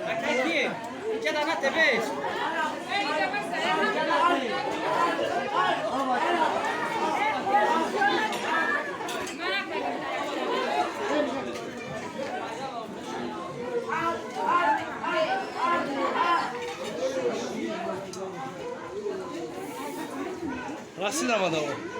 Aqui, já dá na TV. Lá sinemada o.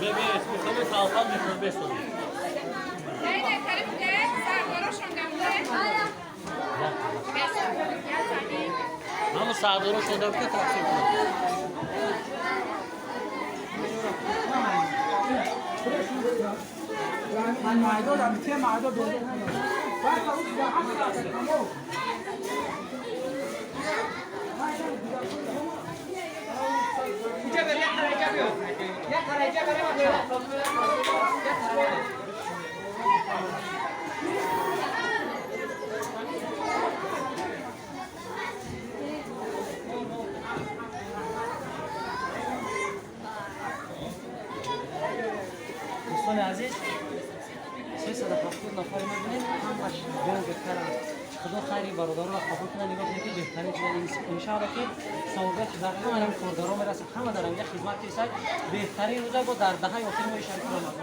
Bebê, escutando essa alta, me conversou. Vamos sağ doğru şurada bir taksi. دوستان عزیز 370 نفر می‌بینید همش برای بهتره خدا خیری برادر و قبول کنه نگاه کنید که بهترین چیز ان شاء الله که سعودت در همه هم کوردارا میرسه همه در اینجا خدمت رسید بهترین روزا با در دهه آخر ما شریک رمضان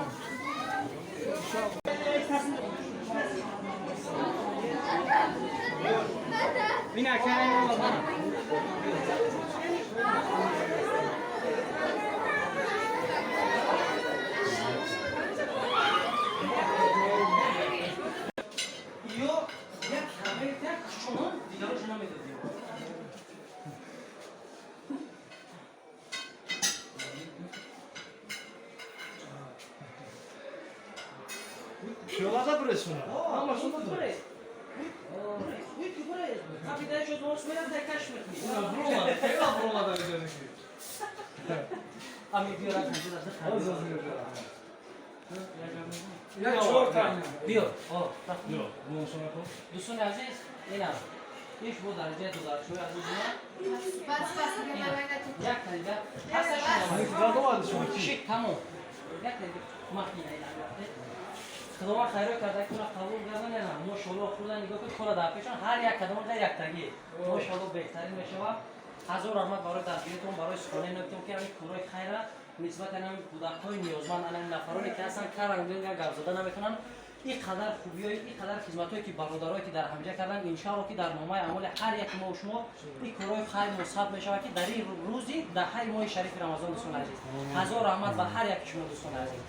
ببین کنه Yollarda burası mı? Ama şunu buraya. Büyük buraya. Tabii de şu zaman sonra da kaç mı? Broma, tekrar Broma'dan üzerindeki. Ami diyor arkadaşlar da Az kalıyor. az yazıyor. Ya Ya çok tane. diyor. O. Bak. Yok, bundan sonra kal. Dusun aziz. İnan. İş bu derece dudar. Şu azizine. Bas bas kenarına tut. Yak tane. Hasta şuna. Hani kızarda vardı şu an. Şık tamam. Yak tane. Makineyle yaptı. Kılama hayro kadar kuna kabul gardan ne lan? Moşolo okudan nigo ki kola da peşan her yak kadar da yak tagi. Moşolo behtarin meşeva. Hazır rahmat barای درگیرتون برای سخنه نکتم که این کارهای خیره نسبت هم کودک‌های نیازمند الان نفرانی که اصلا کار انجام گرد زده نمیتونن این قدر خوبی و این قدر خدمتایی که برادرایی که در همجا کردن ان شاء الله که در نامه عمل هر یک ما و شما این کارهای خیر مثبت میشه که در این روزی در هر ماه شریف رمضان دوستان عزیز هزار رحمت بر هر یک شما دوستان عزیز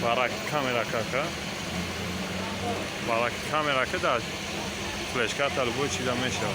Barak kamera kaka. Barak kamera که در فلشکار طلبو چیزا میشه.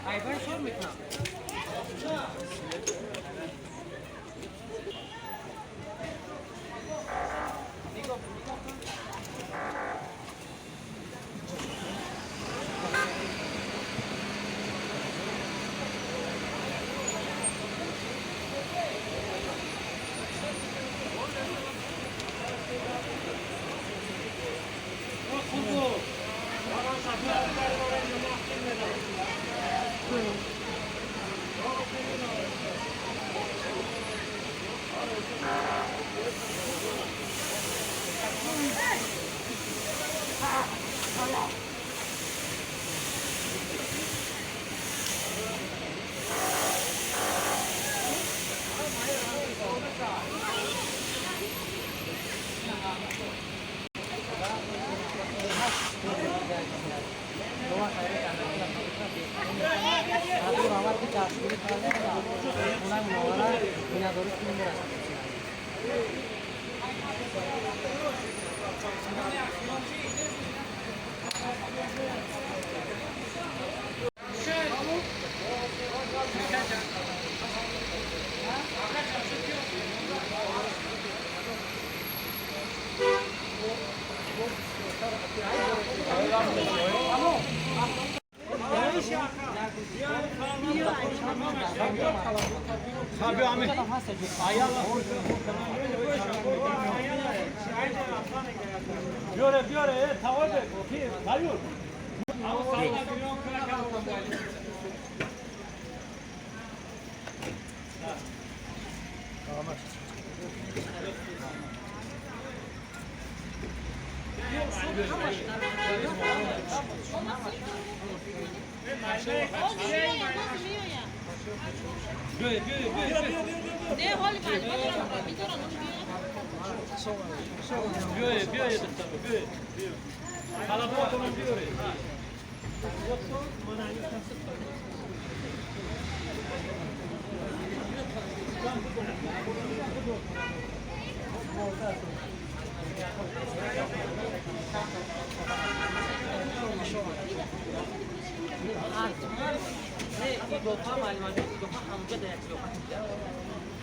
Hayvan sormuyor.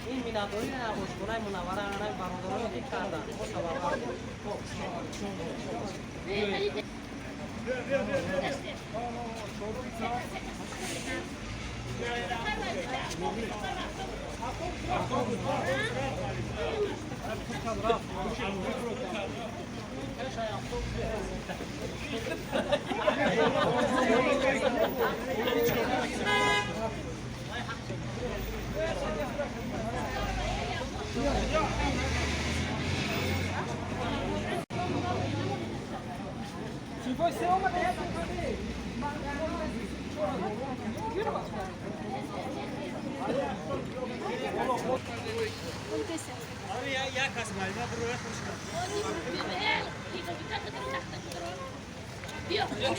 این مینادوری نقاش‌کنای منوره آنای برادران کردن Abi ya kas galiba buraya koşma. Yok, yok,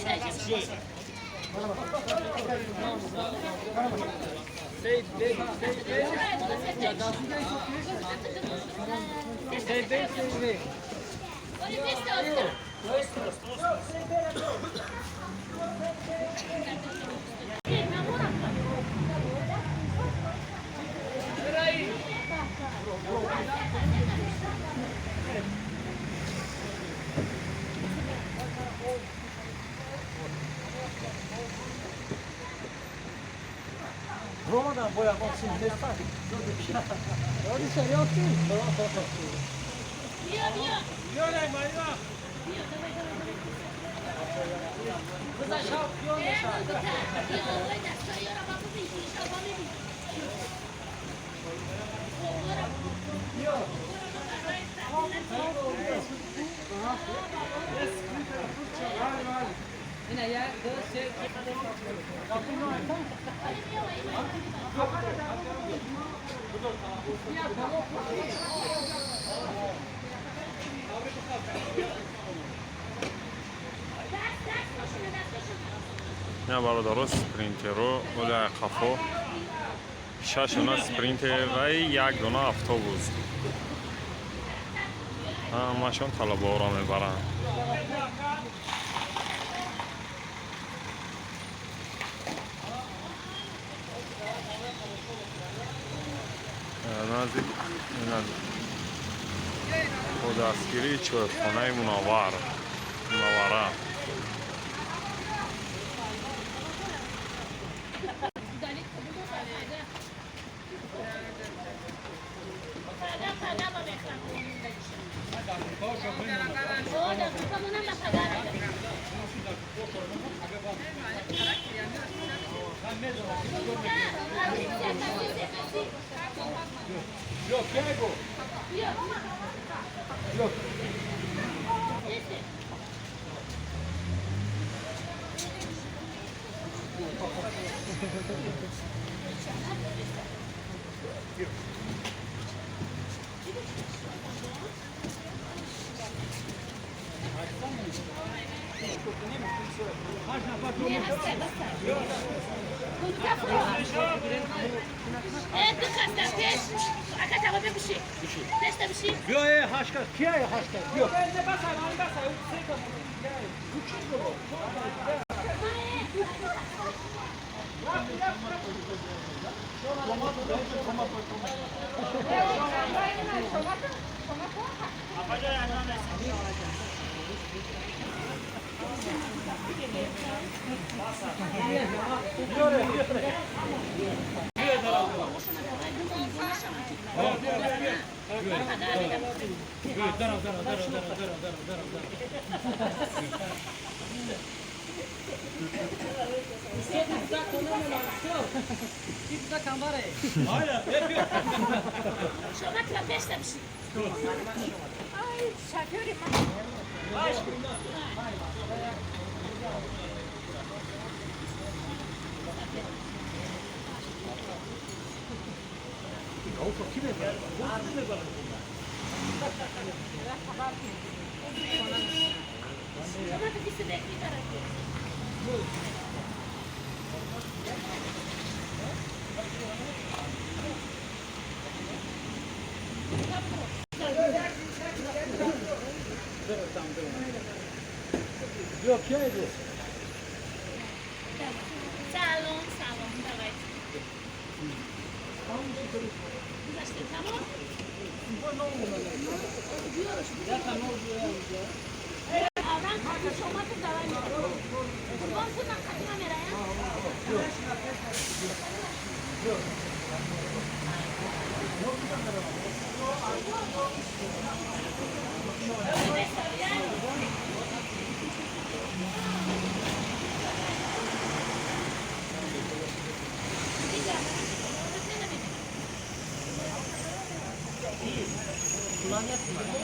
Roma'dan boya baksın. Ne var? Öyle şey yok ki. Kız aşağı, piyon aşağı. Yine ya, kız şey. نه برادرها سپرینترو ولی قفا شش اونا سپرینتر و یک دونه اتوبوس همشون طلبه را میبرن نزدیک خود اسکری چوبخانه منوره Yok, gel bu. Yok. Yok, haşka. Kiye haşka. Yok. Ben de basayım, onu basayım. Yok, kiye bu. Salon, давай. Зашли, tamam? Avran kapı çomakı da var. Kurban kına katına meraya. Kullanıyorsun.